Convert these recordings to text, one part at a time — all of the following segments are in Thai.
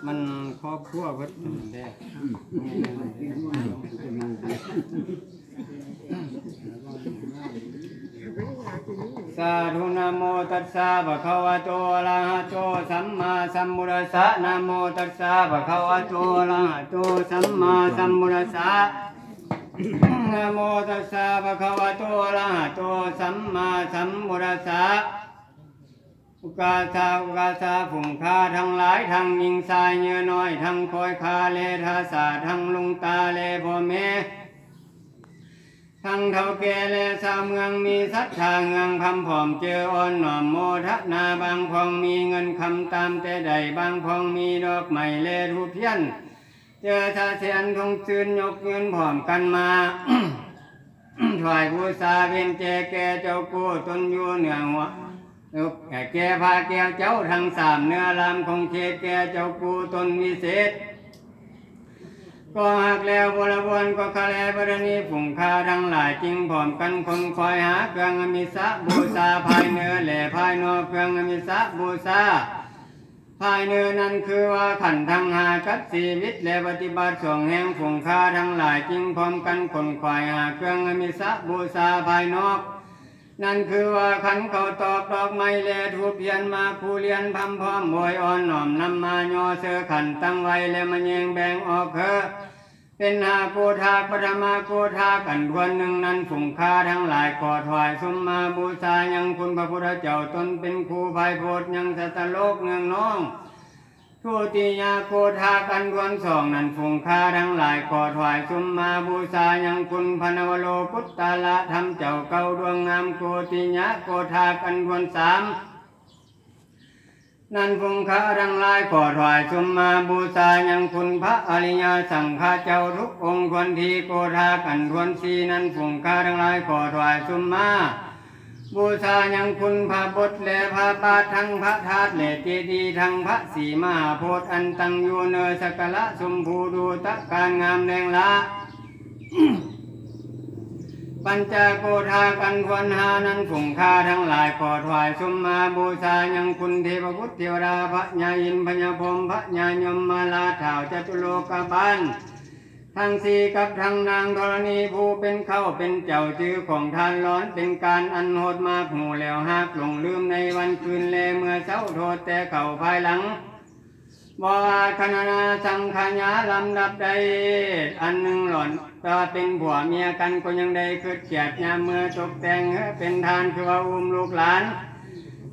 มันครอบครัวเพิ่นแท้สาธุนะโมตัสสะภะคะวะโตอะระหะโตสัมมาสัมพุทธัสสะนะโมตัสสะภะคะวะโตอะระหะโตสัมมาสัมพุทธัสสะนะโมตัสสะภะคะวะโตอะระหะโตสัมมาสัมพุทธัสสะอุกาสาผงคาทั้งหลายทั้งยิงทรายเนื้อน้อยทั้งคอยคาเลทาสาทั้งลุงตาเลพ่อแม่ทั้งเท่าแก่และชาวเมืองมีศรัทธาเงืองคำผอมเจออ่อนหน่อมโมทนาบางพองมีเงินคำตามแต่ใดบางพองมีดอกไม้เลรูปเพี้ยนเจอชาเสียนทงซื่นยกเงินผอมกันมา ถวายบูชาเวียนเจแก่เจ้ากู้ตนอยู่เหนือหัวแก่พาแก้วเจ้าทั้งสามเนื้อลำคงเขตแก่เจ้ากู้ตนวิเศษก็หักแล้วบริวารก็คาแลบารณีผงคาทั้งหลายจึงผอมกันคนคอยหาเครื่องอมิสะบูชาภายเนื้อและภายนอกเครื่องอมิสะบูชาภายเนื้อนั้นคือว่าขันทั้งหากับชีวิตและปฏิบัติส่งแห่งผงคาทั้งหลายจึงพร้อมกันคนคอยหาเครื่องอมิสะบูชาภายนอกนั่นคือว่าขันเขาตอกดอกไม้แลทูบเทียนมาคูเรียนพำพร้อมบวยอ่อนหน่อมนำมาย่อเสือขันตั้งไว้และมันแยงแบ่งออกเป็นหาโกธาปฐมาโกธากันทวนหนึ่งนั้นผงคาทั้งหลายขอถวายสมมาบูชายังคุณพระพุทธเจ้าตนเป็นครูภัยโพธิ์ยังสัตโลกเนืองน้องทุติยาโกธากันทวนสองนั้นผงคาทั้งหลายขอถวายสมมาบูชายังคุณพนวโลพุทธาละธรรมเจ้าเก่าดวงงามโกติยาโกธากันทวนสามนั่นผงคาทั้งหลายขอถวายสมมาบูชายังคุณพระอริยสังฆเจ้าทุกองค์ควรทีโกธากันทวนสีนั่นผงคาทั้งหลายขอถวายสมมาบูชายังคุณพระบทและพระบาททั้งพระธาตุและเจดีย์ทั้งพระสีมหาโพธิ์อันตั้งอยู่เนสกละสมภูดูตะการงามแดงละ ปัญจโกธากันทวนหานั้นผงคาทั้งหลายขอถวายสมมาบูชายังคุณเทพบุตรเทวดาพระญาอินพญาพรหมพระญายมมาลาถาวจตุโลกบาลทั้งสี่กับทั้งนางธรณีผู้เป็นเข้าเป็นเจ้าชื่อของทานร้อนเป็นการอันโหดมากหูแล้วหักหลงลืมในวันคืนแลเมื่อเช้าโทษแต่เข่าภายหลังบ่อาจคณนาสังขญาลำดับใดอันหนึ่งหล่อนก็เป็นผัวเมียกันก็ยังได้คืดเกียดยามเมื่อตกแต่งเป็นทานคือว่าอุ้มลูกหลาน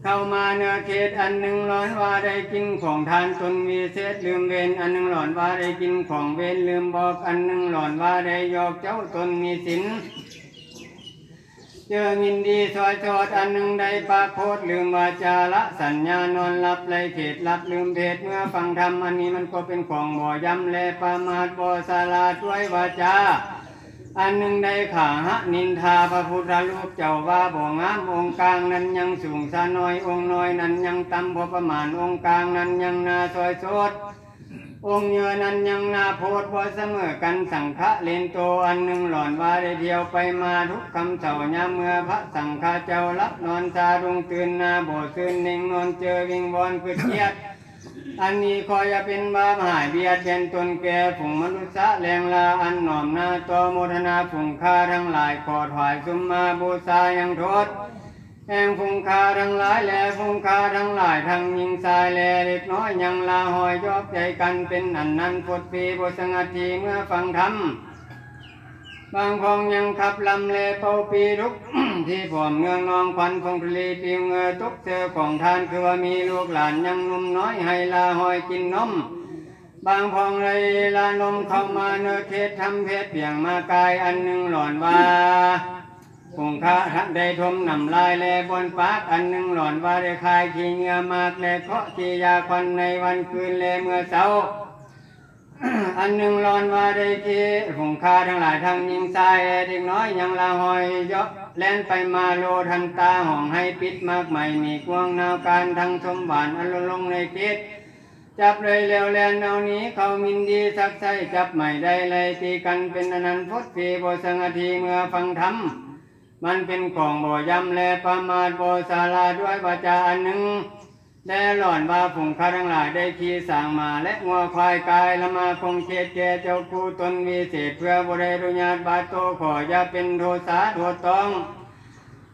เข้ามาเนื้อเขตอันหนึ่งหล่อนว่าได้กินของทานตนวิเศษลืมเวรอันหนึ่งหล่อนว่าได้กินของเวรลืมบอกอันหนึ่งหล่อนว่าได้ยอกเจ้าตนมีศีลเจอยินดีซอยจอดอันหนึ่งได้ปากโคตรลืมวาจาละสัญญานอนหลับเลยเขตหลับลืมเพศเมื่อฟังธรรมอันนี้มันก็เป็นของบ่อยำและประมาทบ่สาลาด้วยวาจาอันหนึ่งได้ข่าหะนินทาพระพุทธรูปเจ้าว่าบ่งามองค์กลางนั้นยังสูงซาน้อยองค์น้อยนั้นยังต่ำพอประมาณองค์กลางนั้นยังนาซอยโสดองค์เยือนั้นยังนาโพดบ่เสมอกันสังฆะเลนโตอันหนึ่งหล่อนว่าได้เที่ยวไปมาทุกคำเสาญามเมื่อพระสังฆาเจ้ารับนอนซาดงตื่นนาโบซื่นนิ่งนอนเจอวิงวอนพืชเกียดอันนี้คอยจะเป็นบาปหายเบียดเบียนตนแก่ผงมนุษย์แรงลาอันหน่อมนาต่อโมทนาผงคาทั้งหลายขอถวายสมมาบูชายังโทษแห่งผงคาทั้งหลายแลผงคาทั้งหลายทั้งยิงสายแลเล็กน้อยยังลาหอยยอบใจกันเป็นอันนั้นพดปีบสงัดทีเมื่อฟังธรรมบางพองยังขับลำเลเป่าปีทุก ที่ผอมเงืองนองควันฟงทะเลปีเงือตุกเจอของทานคือว่ามีลูกหลานยังนุ่มน้อยให้ลาหอยกินนมบางพองเลยลานมเข้ามาเนื้อเทศทำเพศเปี่ยงมากายอันหนึ่งหล่อนว่าผงคาทักได้ทมนำลายแลบนปากอันหนึ่งหล่อนว่าได้คายขี้เหงื่อมากแลเคาะขี้ยาควันในวันคืนแลเมื่อเช้า อันหนึ่งหล่อนว่าได้ขี้ผงคาทั้งหลายทั้งยิงทรายเด็กน้อยยังละหอยยกแล่นไปมาโลทันตาห้องให้ปิดมากใหม่มีกวงนาวการทั้งสมบัติอันลงในคิดจับเลยแล้วแลนเอานี้เขามินดีสักใส่จับใหม่ได้เลยตีกันเป็นอนันต์พดปีโบสังอาทีเมื่อฟังธรรม มันเป็นของบ่ยำและประมาทบ่ศาลาด้วยวาจาอันหนึ่งและหล่อนว่าผงข้าทั้งหลายได้ขี่สางมาและงัวควายกายละมาคงเขตแก่เจ้าคู่ตนวิเศษเพื่อบุได้รุญาตบาโตขออย่าเป็นโทสาโทษต้อง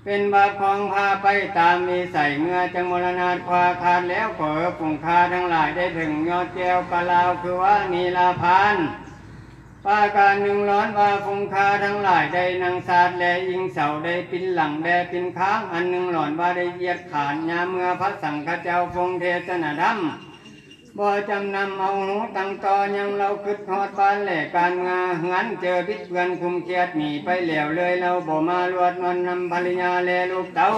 เป็นบาปของพาไปตามมีใส่เมื่อจังมรณาควาขาดแล้วขอผงข้าทั้งหลายได้ถึงยอดแก้วกะลาวคือว่านีลาพานปาการหนึ่งร้อนว่าผงข้าทั้งหลายได้นางศาสตร์และอิงเสาได้ปินหลังแดปินค้างอันหนึ่งหลอนว่าได้เหยียดขานยาเมื่อพระสังฆเจ้าทรงเทศนาธรรมบ่จำนำเอาหูตั้งต่อยังเราคึดฮอดบ้านแหล่การงางั้นเจอพิษเพื่อนคุมเครียดหนีไปเหลวเลยเราบ่มาลวดนอนนำภรรยาแลลูกเต้า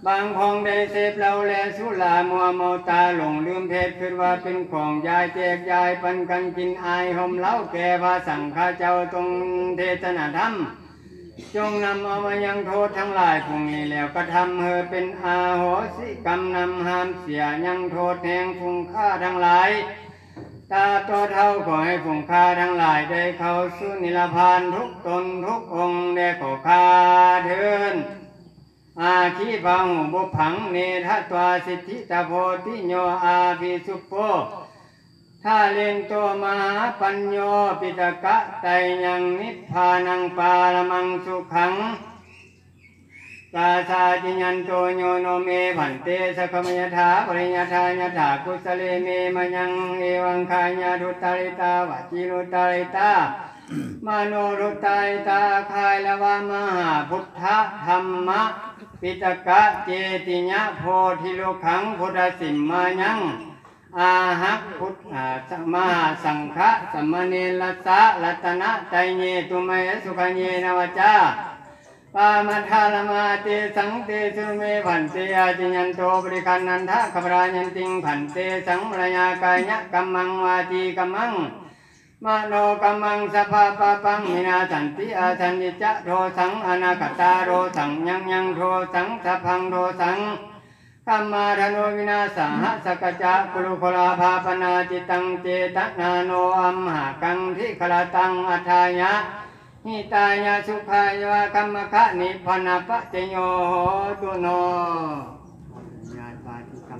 บางพองได้เสพเราแลสุลามัวเมาตาหลงลืมเพศคิดว่าเป็นของยายแจกยายปันกันกินอายห่มเล้าแก่พระสังฆเจ้าตรงเทศนาธรรมจงนำเอามายังโทษทั้งหลายพวกนี้แล้วก็ทำเธอเป็นอาโหสิกรรมนำห้ามเสียยังโทษแห่งภูมิค่าทั้งหลายตาตัวเท่าขอให้ภูมิค่าทั้งหลายได้เข้าสู่นิพพานทุกตนทุกองค์ได้ขอข้าเถิดอาคีพังบุพังเนทัตวาสิทธิตาโพธิโยอาภิสุปโปถ้าเล่นตัวมหาปัญโยปิตกะไตยังนิพพานังปาลมังสุขังกาสาจิญันโตโยโนเมผันเตสขมยถาปริญญาทายถากุสเลเมมยังเอวังคายาทุตาริตาวจิรุตาริตามโนรุตาริตาคายละวามหาพุทธธรรมะปิตกะเจติญะโพธิโลขังพุทธสิมมายังอาหักพุทธมหาสังฆะสมณีลัสสะรัตนะไตเยตุเมสุขเยนวจาปามัทาลมาเตสังเตสุเมผันเตอาจิยันโตปริคันนันทะขปรายันติงผันเตสังมรยากายะกัมมังวาจีกัมมังมโนกัมมังสภาปปังมินาสันติอาสันติจะโทสังอนาคตาโรสังยังโทสังสัพพังโทสังธัมมาธโนวินาสหสกจะกุลุคลาภาปนาจิตังเจตนาโนอัมหากังทิคลตังอัฏฐายะหิตายะสุขายะกัมมะคะนิพพานะปัจจโยโหตุโนญาติปาติกรรม